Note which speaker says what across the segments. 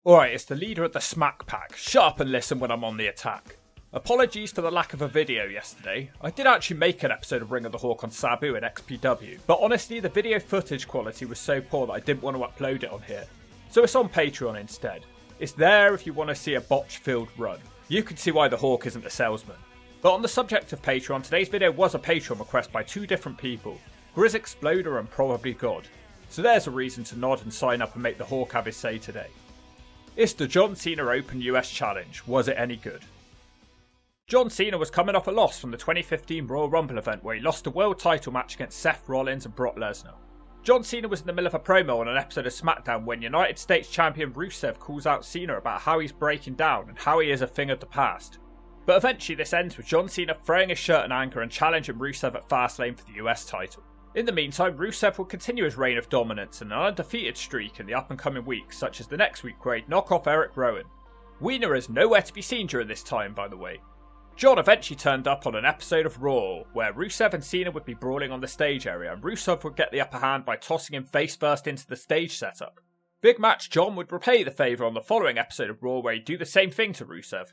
Speaker 1: Alright, it's the leader of the Smack Pack. Shut up and listen when I'm on the attack. Apologies for the lack of a video yesterday. I did actually make an episode of Ring of the Hawk on Sabu and XPW, but honestly the video footage quality was so poor that I didn't want to upload it on here. So it's on Patreon instead. It's there if you want to see a botch-filled run. You can see why the Hawk isn't a salesman. But on the subject of Patreon, today's video was a Patreon request by two different people, Grizz Exploder and Probably God. So there's a reason to nod and sign up and make the Hawk have his say today. It's the John Cena Open US Challenge. Was it any good? John Cena was coming off a loss from the 2015 Royal Rumble event where he lost a world title match against Seth Rollins and Brock Lesnar. John Cena was in the middle of a promo on an episode of SmackDown when United States Champion Rusev calls out Cena about how he's breaking down and how he is a thing of the past. But eventually this ends with John Cena throwing his shirt in anger and challenging Rusev at Fastlane for the US title. In the meantime, Rusev will continue his reign of dominance and an undefeated streak in the up and coming weeks, such as the next week where he'd knock off Eric Rowan. Wiener is nowhere to be seen during this time, by the way. John eventually turned up on an episode of Raw, where Rusev and Cena would be brawling on the stage area, and Rusev would get the upper hand by tossing him face first into the stage setup. Big Match John would repay the favour on the following episode of Raw, where he'd do the same thing to Rusev.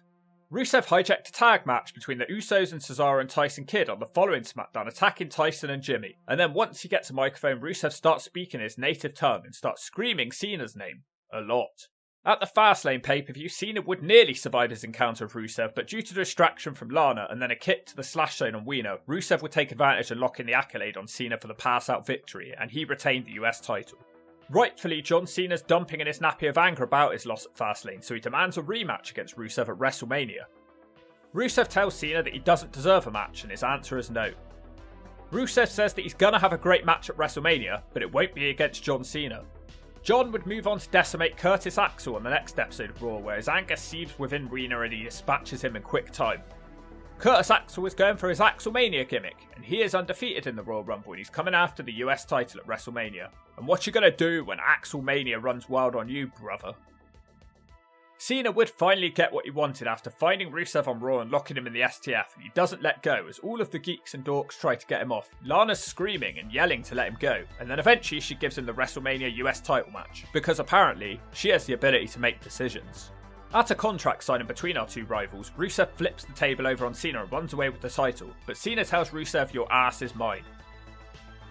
Speaker 1: Rusev hijacked a tag match between the Usos and Cesaro and Tyson Kidd on the following SmackDown, attacking Tyson and Jimmy, and then once he gets a microphone, Rusev starts speaking his native tongue and starts screaming Cena's name. A lot. At the Fastlane pay-per-view, Cena would nearly survive his encounter with Rusev, but due to the distraction from Lana and then a kick to the slash zone on Wiener, Rusev would take advantage and lock in the accolade on Cena for the pass-out victory, and he retained the US title. Rightfully, John Cena's dumping in his nappy of anger about his loss at Fastlane, so he demands a rematch against Rusev at WrestleMania. Rusev tells Cena that he doesn't deserve a match, and his answer is no. Rusev says that he's gonna have a great match at WrestleMania, but it won't be against John Cena. John would move on to decimate Curtis Axel on the next episode of Raw, where his anger seeps within Wiener and he dispatches him in quick time. Curtis Axel is going for his Axelmania gimmick, and he is undefeated in the Royal Rumble and he's coming after the US title at WrestleMania. And what you gonna do when Axelmania runs wild on you, brother? Cena would finally get what he wanted after finding Rusev on Raw and locking him in the STF, and he doesn't let go as all of the geeks and dorks try to get him off. Lana's screaming and yelling to let him go, and then eventually she gives him the WrestleMania US title match, because apparently she has the ability to make decisions. At a contract signing between our two rivals, Rusev flips the table over on Cena and runs away with the title, but Cena tells Rusev, "Your ass is mine."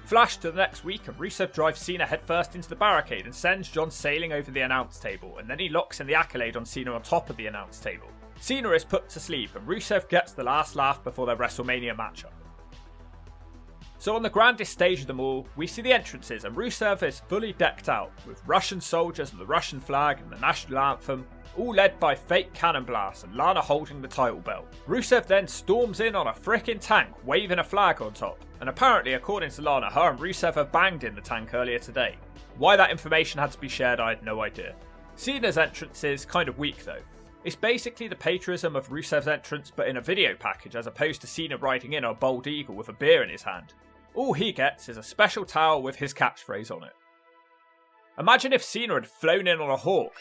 Speaker 1: Flash to the next week and Rusev drives Cena headfirst into the barricade and sends John sailing over the announce table, and then he locks in the accolade on Cena on top of the announce table. Cena is put to sleep and Rusev gets the last laugh before their WrestleMania matchup. So on the grandest stage of them all, we see the entrances and Rusev is fully decked out, with Russian soldiers and the Russian flag and the national anthem, all led by fake cannon blasts and Lana holding the title belt. Rusev then storms in on a frickin' tank, waving a flag on top, and apparently according to Lana, her and Rusev have banged in the tank earlier today. Why that information had to be shared, I had no idea. Cena's entrance is kind of weak though. It's basically the patriotism of Rusev's entrance but in a video package, as opposed to Cena riding in on a bald eagle with a beer in his hand. All he gets is a special towel with his catchphrase on it. Imagine if Cena had flown in on a hawk.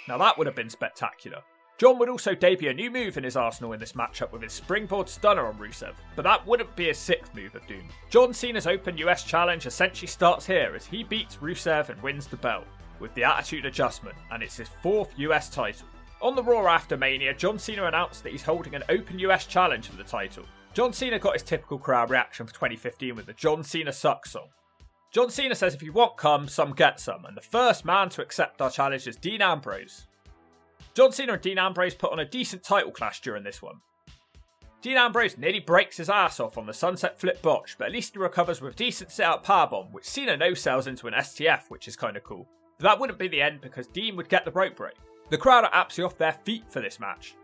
Speaker 1: Now that would have been spectacular. John would also debut a new move in his arsenal in this matchup with his springboard stunner on Rusev, but that wouldn't be his sixth move of doom. John Cena's Open US Challenge essentially starts here as he beats Rusev and wins the belt, with the Attitude Adjustment, and it's his fourth US title. On the Raw after Mania, John Cena announced that he's holding an Open US Challenge for the title. John Cena got his typical crowd reaction for 2015 with the John Cena Sucks song. John Cena says if you want come, some get some, and the first man to accept our challenge is Dean Ambrose. John Cena and Dean Ambrose put on a decent title clash during this one. Dean Ambrose nearly breaks his ass off on the sunset flip botch, but at least he recovers with a decent sit-out powerbomb, which Cena no-sells into an STF, which is kinda cool. But that wouldn't be the end because Dean would get the rope break. The crowd are absolutely off their feet for this match.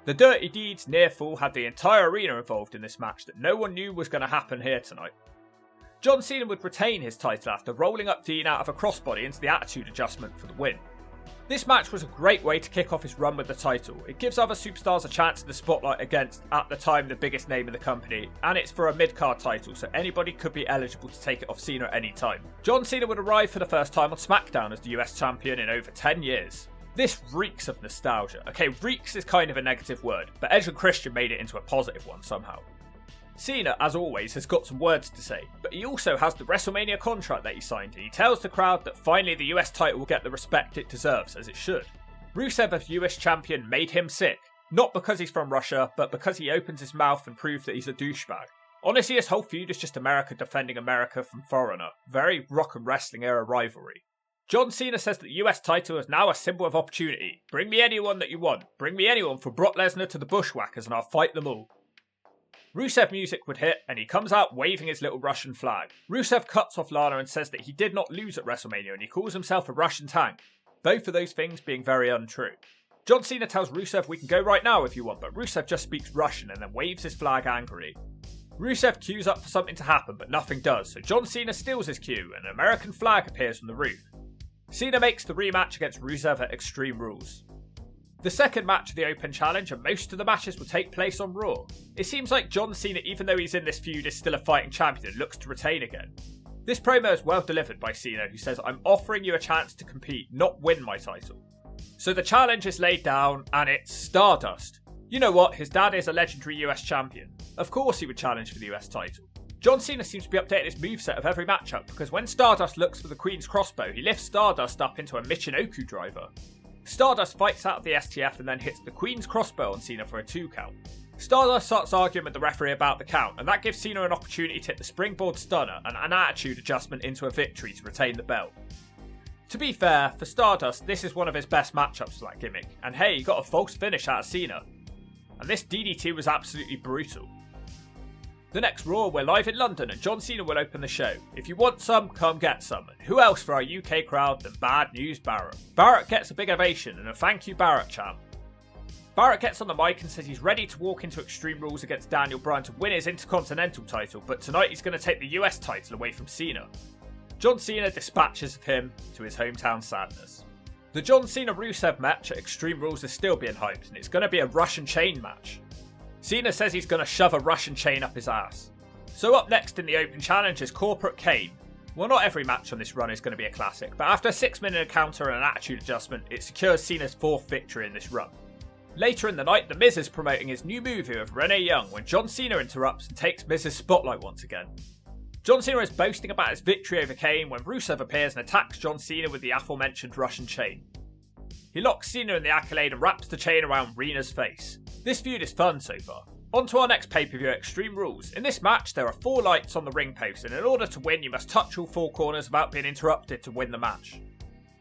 Speaker 1: The Dirty Deeds near fall had the entire arena involved in this match that no one knew was going to happen here tonight. John Cena would retain his title after rolling up Dean out of a crossbody into the Attitude Adjustment for the win. This match was a great way to kick off his run with the title. It gives other superstars a chance in the spotlight against, at the time, the biggest name in the company, and it's for a mid-card title, so anybody could be eligible to take it off Cena at any time. John Cena would arrive for the first time on SmackDown as the US champion in over 10 years. This reeks of nostalgia. Okay, reeks is kind of a negative word, but Edge and Christian made it into a positive one somehow. Cena, as always, has got some words to say, but he also has the WrestleMania contract that he signed, and he tells the crowd that finally the US title will get the respect it deserves, as it should. Rusev as US champion made him sick. Not because he's from Russia, but because he opens his mouth and proves that he's a douchebag. Honestly, this whole feud is just America defending America from foreigner. Very rock and wrestling era rivalry. John Cena says that the US title is now a symbol of opportunity. Bring me anyone that you want. Bring me anyone from Brock Lesnar to the Bushwhackers and I'll fight them all. Rusev music would hit and he comes out waving his little Russian flag. Rusev cuts off Lana and says that he did not lose at WrestleMania and he calls himself a Russian tank. Both of those things being very untrue. John Cena tells Rusev we can go right now if you want, but Rusev just speaks Russian and then waves his flag angrily. Rusev queues up for something to happen, but nothing does, so John Cena steals his cue and an American flag appears from the roof. Cena makes the rematch against Rusev at Extreme Rules. The second match of the Open Challenge, and most of the matches will take place on Raw. It seems like John Cena, even though he's in this feud, is still a fighting champion and looks to retain again. This promo is well delivered by Cena, who says, "I'm offering you a chance to compete, not win my title." So the challenge is laid down, and it's Stardust. You know what, his dad is a legendary US champion. Of course he would challenge for the US title. John Cena seems to be updating his moveset of every matchup, because when Stardust looks for the Queen's crossbow, he lifts Stardust up into a Michinoku driver. Stardust fights out of the STF and then hits the Queen's crossbow on Cena for a 2 count. Stardust starts arguing with the referee about the count, and that gives Cena an opportunity to hit the springboard stunner and an attitude adjustment into a victory to retain the belt. To be fair, for Stardust, this is one of his best matchups for that gimmick, and hey, he got a false finish out of Cena. And this DDT was absolutely brutal. The next Raw, we're live in London and John Cena will open the show. If you want some, come get some. And who else for our UK crowd than Bad News Barrett? Barrett gets a big ovation and a thank you Barrett champ. Barrett gets on the mic and says he's ready to walk into Extreme Rules against Daniel Bryan to win his Intercontinental title, but tonight he's going to take the US title away from Cena. John Cena dispatches of him to his hometown sadness. The John Cena-Rusev match at Extreme Rules is still being hyped, and it's going to be a Russian chain match. Cena says he's going to shove a Russian chain up his ass. So up next in the Open Challenge is Corporate Kane. Well, not every match on this run is going to be a classic, but after a 6-minute encounter and an attitude adjustment, it secures Cena's 4th victory in this run. Later in the night, The Miz is promoting his new movie with Renee Young when John Cena interrupts and takes Miz's spotlight once again. John Cena is boasting about his victory over Kane when Rusev appears and attacks John Cena with the aforementioned Russian chain. He locks Cena in the accolade and wraps the chain around Rena's face. This feud is fun so far. On to our next pay-per-view, Extreme Rules. In this match, there are 4 lights on the ring post, and in order to win, you must touch all 4 corners without being interrupted to win the match.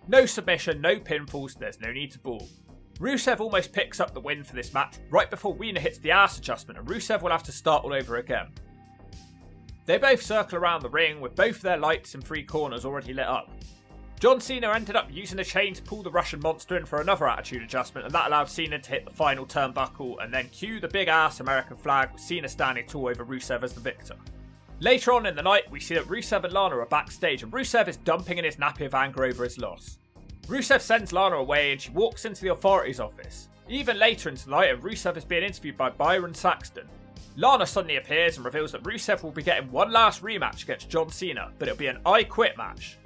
Speaker 1: No submission, no pinfalls, there's no need to ball. Rusev almost picks up the win for this match right before Rena hits the ass adjustment, and Rusev will have to start all over again. They both circle around the ring with both their lights in 3 corners already lit up. John Cena ended up using the chain to pull the Russian monster in for another attitude adjustment, and that allowed Cena to hit the final turnbuckle and then cue the big ass American flag with Cena standing tall over Rusev as the victor. Later on in the night, we see that Rusev and Lana are backstage and Rusev is dumping in his nappy of anger over his loss. Rusev sends Lana away and she walks into the authorities office. Even later into the night, Rusev is being interviewed by Byron Saxton. Lana suddenly appears and reveals that Rusev will be getting one last rematch against John Cena, but it'll be an I Quit match.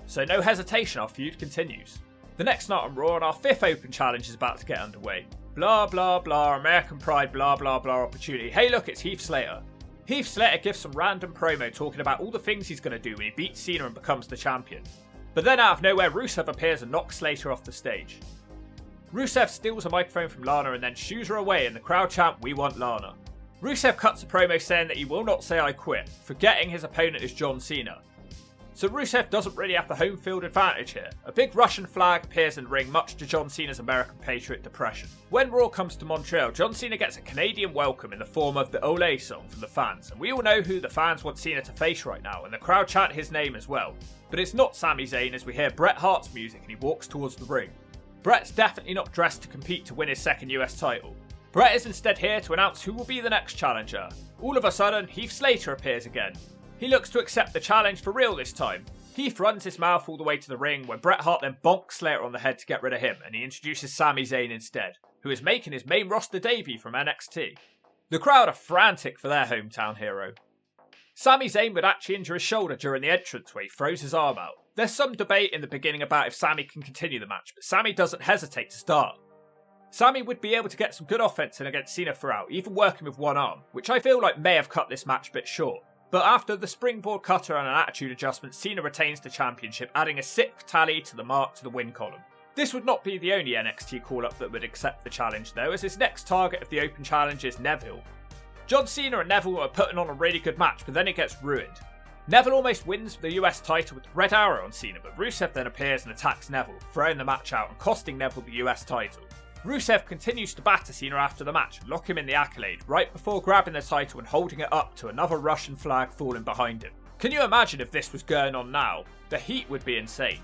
Speaker 1: So no hesitation, our feud continues. The next night on Raw and our 5th Open Challenge is about to get underway. Blah blah blah, American Pride, blah blah blah opportunity. Hey look, it's Heath Slater. Heath Slater gives some random promo talking about all the things he's going to do when he beats Cena and becomes the champion. But then out of nowhere, Rusev appears and knocks Slater off the stage. Rusev steals a microphone from Lana and then shoos her away and the crowd chant, "We want Lana." Rusev cuts a promo saying that he will not say I quit, forgetting his opponent is John Cena. So Rusev doesn't really have the home field advantage here. A big Russian flag appears in the ring, much to John Cena's American Patriot depression. When Raw comes to Montreal, John Cena gets a Canadian welcome in the form of the Ole song from the fans, and we all know who the fans want Cena to face right now, and the crowd chant his name as well. But it's not Sami Zayn as we hear Bret Hart's music and he walks towards the ring. Bret's definitely not dressed to compete to win his 2nd US title. Bret is instead here to announce who will be the next challenger. All of a sudden, Heath Slater appears again. He looks to accept the challenge for real this time. Heath runs his mouth all the way to the ring when Bret Hart then bonks Slater on the head to get rid of him, and he introduces Sami Zayn instead, who is making his main roster debut from NXT. The crowd are frantic for their hometown hero. Sami Zayn would actually injure his shoulder during the entrance where he throws his arm out. There's some debate in the beginning about if Sami can continue the match, but Sami doesn't hesitate to start. Sami would be able to get some good offense in against Cena throughout, even working with one arm, which I feel like may have cut this match a bit short. But after the springboard cutter and an attitude adjustment, Cena retains the championship, adding a 6th tally to the mark to the win column. This would not be the only NXT call-up that would accept the challenge though, as his next target of the Open Challenge is Neville. John Cena and Neville are putting on a really good match, but then it gets ruined. Neville almost wins the US title with the red arrow on Cena, but Rusev then appears and attacks Neville, throwing the match out and costing Neville the US title. Rusev continues to batter Cena after the match and lock him in the accolade, right before grabbing the title and holding it up to another Russian flag falling behind him. Can you imagine if this was going on now? The heat would be insane.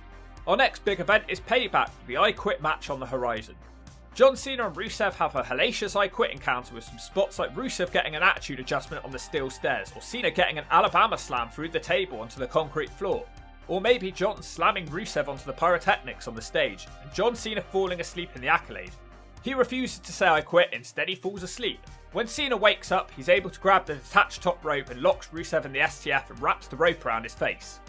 Speaker 1: Our next big event is Payback, the I Quit match on the horizon. John Cena and Rusev have a hellacious I Quit encounter with some spots like Rusev getting an attitude adjustment on the steel stairs, or Cena getting an Alabama slam through the table onto the concrete floor. Or maybe John slamming Rusev onto the pyrotechnics on the stage, and John Cena falling asleep in the accolade. He refuses to say I quit, instead he falls asleep. When Cena wakes up, he's able to grab the detached top rope and locks Rusev in the STF and wraps the rope around his face.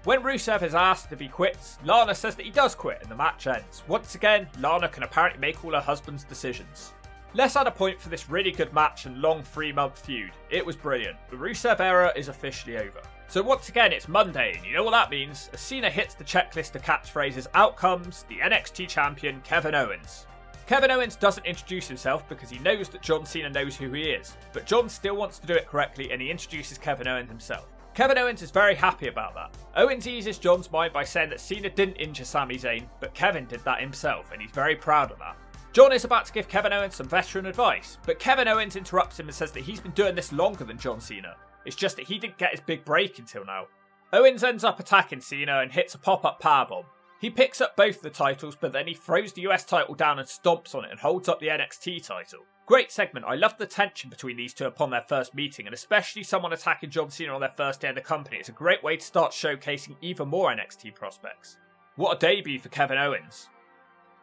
Speaker 1: When Rusev is asked if he quits, Lana says that he does quit and the match ends. Once again, Lana can apparently make all her husband's decisions. Let's add a point for this really good match and long 3-month feud. It was brilliant. The Rusev era is officially over. So once again, it's Monday, and you know what that means. As Cena hits the checklist of catchphrases, out comes the NXT champion Kevin Owens. Kevin Owens doesn't introduce himself because he knows that John Cena knows who he is, but John still wants to do it correctly and he introduces Kevin Owens himself. Kevin Owens is very happy about that. Owens eases John's mind by saying that Cena didn't injure Sami Zayn, but Kevin did that himself, and he's very proud of that. John is about to give Kevin Owens some veteran advice, but Kevin Owens interrupts him and says that he's been doing this longer than John Cena. It's just that he didn't get his big break until now. Owens ends up attacking Cena and hits a pop-up powerbomb. He picks up both the titles, but then he throws the US title down and stomps on it and holds up the NXT title. Great segment. I love the tension between these two upon their first meeting, and especially someone attacking John Cena on their first day in the company. It's a great way to start showcasing even more NXT prospects. What a debut for Kevin Owens.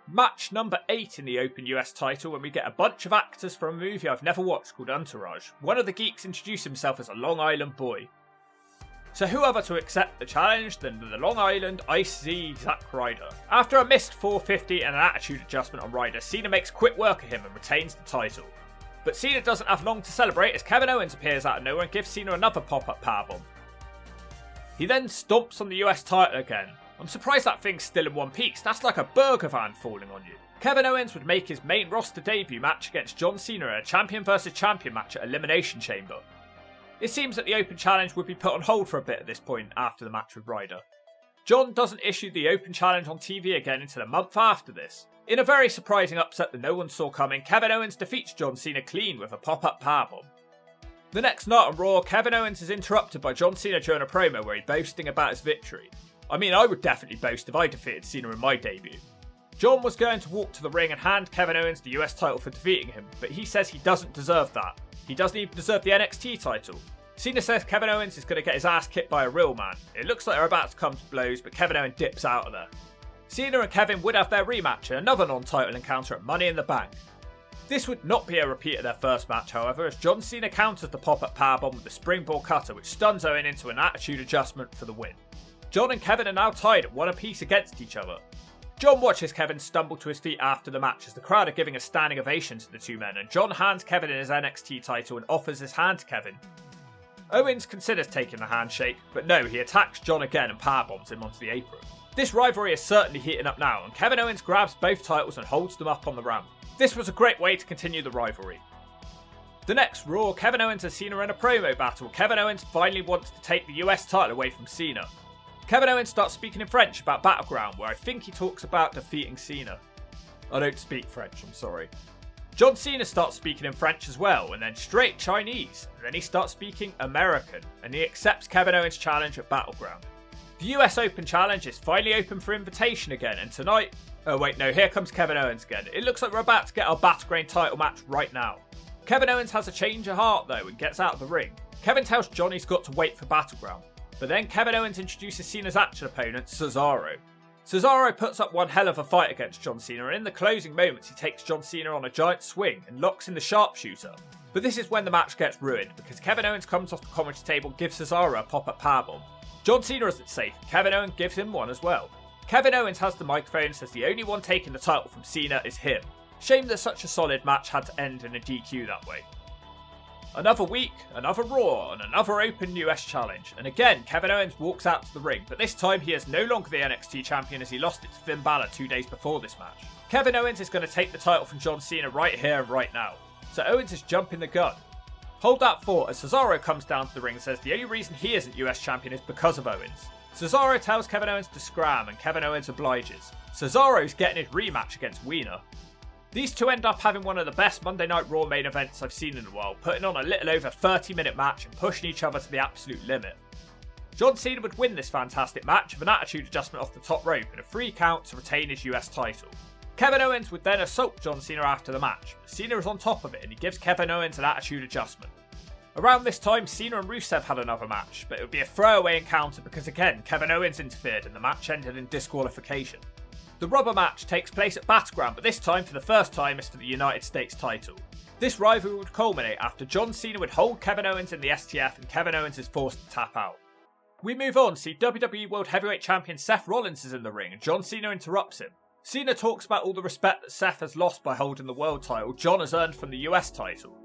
Speaker 1: Match number 8 in the Open US title, when we get a bunch of actors from a movie I've never watched called Entourage. One of the geeks introduced himself as a Long Island boy. So who other to accept the challenge than the Long Island Ice-Z Zack Ryder. After a missed 450 and an attitude adjustment on Ryder, Cena makes quick work of him and retains the title. But Cena doesn't have long to celebrate as Kevin Owens appears out of nowhere and gives Cena another pop-up powerbomb. He then stomps on the US title again. I'm surprised that thing's still in one piece. That's like a burger van falling on you. Kevin Owens would make his main roster debut match against John Cena in a champion vs champion match at Elimination Chamber. It seems that the Open Challenge would be put on hold for a bit at this point after the match with Ryder. John doesn't issue the Open Challenge on TV again until a month after this. In a very surprising upset that no one saw coming, Kevin Owens defeats John Cena clean with a pop-up powerbomb. The next night on Raw, Kevin Owens is interrupted by John Cena during a promo where he's boasting about his victory. I mean, I would definitely boast if I defeated Cena in my debut. John was going to walk to the ring and hand Kevin Owens the US title for defeating him, but he says he doesn't deserve that. He doesn't even deserve the NXT title. Cena says Kevin Owens is going to get his ass kicked by a real man. It looks like they're about to come to blows, but Kevin Owens dips out of there. Cena and Kevin would have their rematch in another non-title encounter at Money in the Bank. This would not be a repeat of their first match, however, as John Cena counters the pop-up powerbomb with the springboard cutter, which stuns Owens into an attitude adjustment for the win. John and Kevin are now tied at one apiece against each other. John watches Kevin stumble to his feet after the match as the crowd are giving a standing ovation to the two men, and John hands Kevin his NXT title and offers his hand to Kevin. Owens considers taking the handshake, but no, he attacks John again and powerbombs him onto the apron. This rivalry is certainly heating up now, and Kevin Owens grabs both titles and holds them up on the ramp. This was a great way to continue the rivalry. The next Raw, Kevin Owens and Cena are in a promo battle. Kevin Owens finally wants to take the US title away from Cena. Kevin Owens starts speaking in French about Battleground, where I think he talks about defeating Cena. I don't speak French, I'm sorry. John Cena starts speaking in French as well, and then straight Chinese. And then he starts speaking American, and he accepts Kevin Owens' challenge at Battleground. The US Open Challenge is finally open for invitation again, and tonight... Oh wait, no, here comes Kevin Owens again. It looks like we're about to get our Battleground title match right now. Kevin Owens has a change of heart though, and gets out of the ring. Kevin tells John he's got to wait for Battleground. But then Kevin Owens introduces Cena's actual opponent, Cesaro. Cesaro puts up one hell of a fight against John Cena, and in the closing moments he takes John Cena on a giant swing and locks in the sharpshooter. But this is when the match gets ruined, because Kevin Owens comes off the commentary table and gives Cesaro a pop-up powerbomb. John Cena isn't safe, Kevin Owens gives him one as well. Kevin Owens has the microphone and says the only one taking the title from Cena is him. Shame that such a solid match had to end in a DQ that way. Another week, another Raw, and another open US challenge. And again, Kevin Owens walks out to the ring, but this time he is no longer the NXT champion as he lost it to Finn Balor 2 days before this match. Kevin Owens is going to take the title from John Cena right here and right now. So Owens is jumping the gun. Hold that thought as Cesaro comes down to the ring and says the only reason he isn't US champion is because of Owens. Cesaro tells Kevin Owens to scram and Kevin Owens obliges. Cesaro's getting his rematch against Wiener. These two end up having one of the best Monday Night Raw main events I've seen in a while, putting on a little over 30-minute match and pushing each other to the absolute limit. John Cena would win this fantastic match with an attitude adjustment off the top rope and a 3 count to retain his US title. Kevin Owens would then assault John Cena after the match, but Cena is on top of it and he gives Kevin Owens an attitude adjustment. Around this time, Cena and Rusev had another match, but it would be a throwaway encounter because again, Kevin Owens interfered and the match ended in disqualification. The rubber match takes place at Battleground, but this time, for the first time, is for the United States title. This rivalry would culminate after John Cena would hold Kevin Owens in the STF and Kevin Owens is forced to tap out. We move on to see WWE World Heavyweight Champion Seth Rollins is in the ring and John Cena interrupts him. Cena talks about all the respect that Seth has lost by holding the world title John has earned from the US title.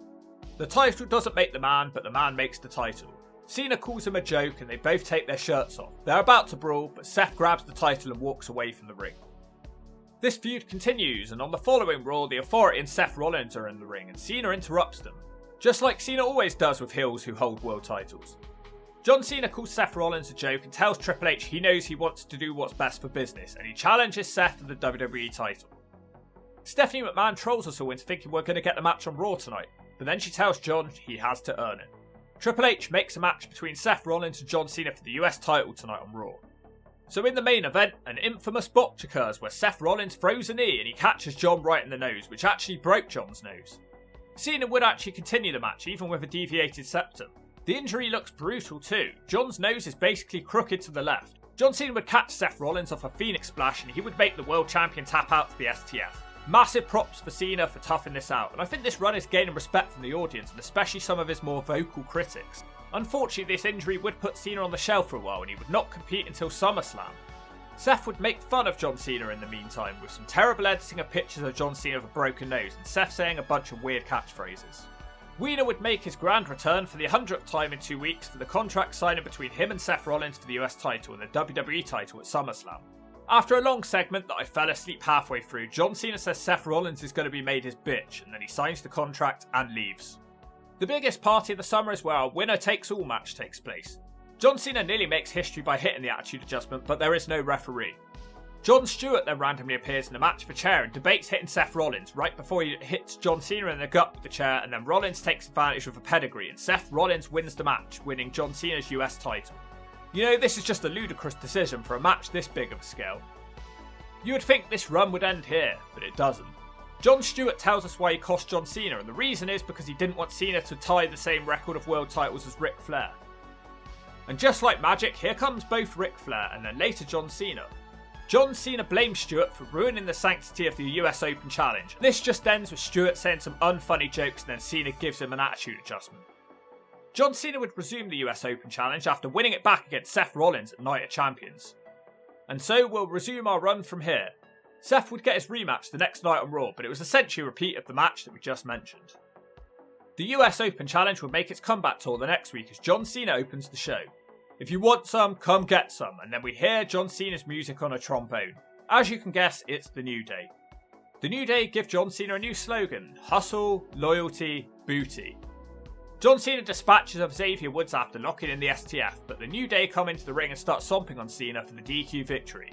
Speaker 1: The title doesn't make the man, but the man makes the title. Cena calls him a joke and they both take their shirts off. They're about to brawl, but Seth grabs the title and walks away from the ring. This feud continues, and on the following Raw, the Authority and Seth Rollins are in the ring, and Cena interrupts them, just like Cena always does with heels who hold world titles. John Cena calls Seth Rollins a joke and tells Triple H he knows he wants to do what's best for business, and he challenges Seth for the WWE title. Stephanie McMahon trolls us all into thinking we're going to get the match on Raw tonight, but then she tells John he has to earn it. Triple H makes a match between Seth Rollins and John Cena for the US title tonight on Raw. So in the main event, an infamous botch occurs where Seth Rollins throws a knee and he catches John right in the nose, which actually broke John's nose. Cena would actually continue the match even with a deviated septum. The injury looks brutal too. John's nose is basically crooked to the left. John Cena would catch Seth Rollins off a Phoenix Splash and he would make the world champion tap out to the STF. Massive props for Cena for toughing this out, and I think this run is gaining respect from the audience and especially some of his more vocal critics. Unfortunately, this injury would put Cena on the shelf for a while and he would not compete until SummerSlam. Seth would make fun of John Cena in the meantime with some terrible editing of pictures of John Cena with a broken nose and Seth saying a bunch of weird catchphrases. Wheeler would make his grand return for the 100th time in 2 weeks for the contract signing between him and Seth Rollins for the US title and the WWE title at SummerSlam. After a long segment that I fell asleep halfway through, John Cena says Seth Rollins is going to be made his bitch and then he signs the contract and leaves. The biggest party of the summer is where our winner takes all match takes place. John Cena nearly makes history by hitting the attitude adjustment, but there is no referee. Jon Stewart then randomly appears in the match for chair and debates hitting Seth Rollins right before he hits John Cena in the gut with the chair, and then Rollins takes advantage with a pedigree and Seth Rollins wins the match, winning John Cena's US title. You know, this is just a ludicrous decision for a match this big of a scale. You would think this run would end here, but it doesn't. Jon Stewart tells us why he cost John Cena, and the reason is because he didn't want Cena to tie the same record of world titles as Ric Flair. And just like magic, here comes both Ric Flair and then later John Cena. John Cena blames Stewart for ruining the sanctity of the US Open Challenge. This just ends with Stewart saying some unfunny jokes and then Cena gives him an attitude adjustment. John Cena would resume the US Open Challenge after winning it back against Seth Rollins at Night of Champions. And so we'll resume our run from here. Seth would get his rematch the next night on Raw, but it was essentially a repeat of the match that we just mentioned. The US Open Challenge would make its comeback tour the next week as John Cena opens the show. If you want some, come get some, and then we hear John Cena's music on a trombone. As you can guess, it's The New Day. The New Day give John Cena a new slogan: hustle, loyalty, booty. John Cena dispatches of Xavier Woods after locking in the STF, but the New Day come into the ring and start stomping on Cena for the DQ victory.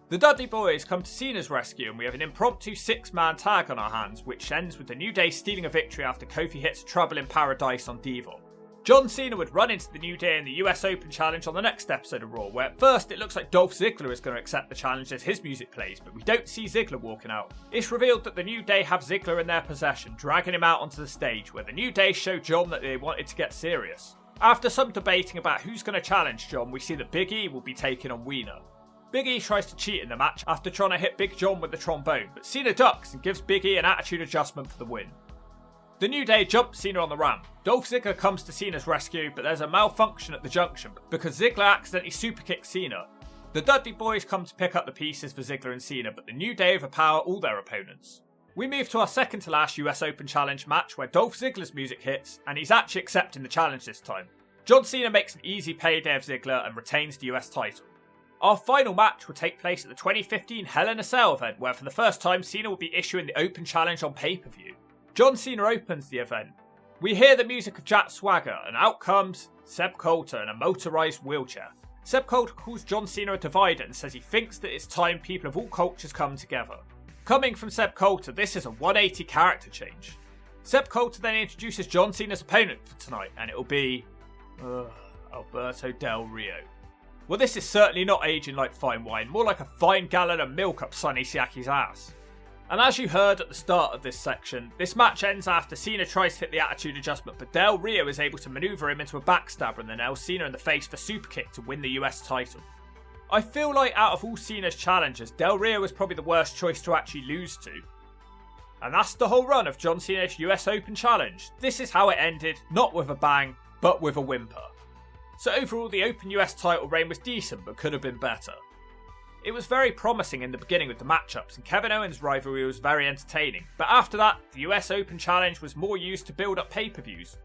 Speaker 1: The Dudley Boys come to Cena's rescue and we have an impromptu 6-man tag on our hands, which ends with the New Day stealing a victory after Kofi hits Trouble in Paradise on Devon. John Cena would run into the New Day in the US Open Challenge on the next episode of Raw, where at first it looks like Dolph Ziggler is going to accept the challenge as his music plays, but we don't see Ziggler walking out. It's revealed that the New Day have Ziggler in their possession, dragging him out onto the stage, where the New Day show John that they wanted to get serious. After some debating about who's going to challenge John, we see that Big E will be taking on Wiener. Big E tries to cheat in the match after trying to hit Big John with the trombone, but Cena ducks and gives Big E an attitude adjustment for the win. The New Day jump Cena on the ramp. Dolph Ziggler comes to Cena's rescue, but there's a malfunction at the junction because Ziggler accidentally superkicks Cena. The Dudley Boys come to pick up the pieces for Ziggler and Cena, but the New Day overpower all their opponents. We move to our second to last US Open Challenge match where Dolph Ziggler's music hits and he's actually accepting the challenge this time. John Cena makes an easy payday of Ziggler and retains the US title. Our final match will take place at the 2015 Hell in a Cell event where for the first time Cena will be issuing the Open Challenge on pay-per-view. John Cena opens the event. We hear the music of Jack Swagger and out comes Seb Coulter in a motorised wheelchair. Seb Coulter calls John Cena a divider and says he thinks that it's time people of all cultures come together. Coming from Seb Coulter, this is a 180 character change. Seb Coulter then introduces John Cena's opponent for tonight, and it'll be Alberto Del Rio. Well, this is certainly not aging like fine wine, more like a fine gallon of milk up Sonny Siaki's ass. And as you heard at the start of this section, this match ends after Cena tries to hit the attitude adjustment, but Del Rio is able to manoeuvre him into a backstabber and then nails Cena in the face for super kick to win the US title. I feel like out of all Cena's challengers, Del Rio was probably the worst choice to actually lose to. And that's the whole run of John Cena's US Open Challenge. This is how it ended, not with a bang, but with a whimper. So overall, the Open US title reign was decent, but could have been better. It was very promising in the beginning with the matchups, and Kevin Owens' rivalry was very entertaining, but after that, the US Open Challenge was more used to build up pay-per-views.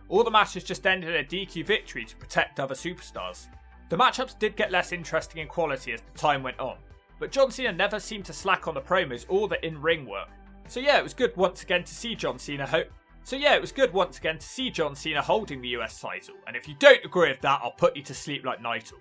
Speaker 1: All the matches just ended in a DQ victory to protect other superstars. The matchups did get less interesting in quality as the time went on, but John Cena never seemed to slack on the promos or the in-ring work. So yeah, it was good once again to see John Cena holding the US title, and if you don't agree with that, I'll put you to sleep like Nightle.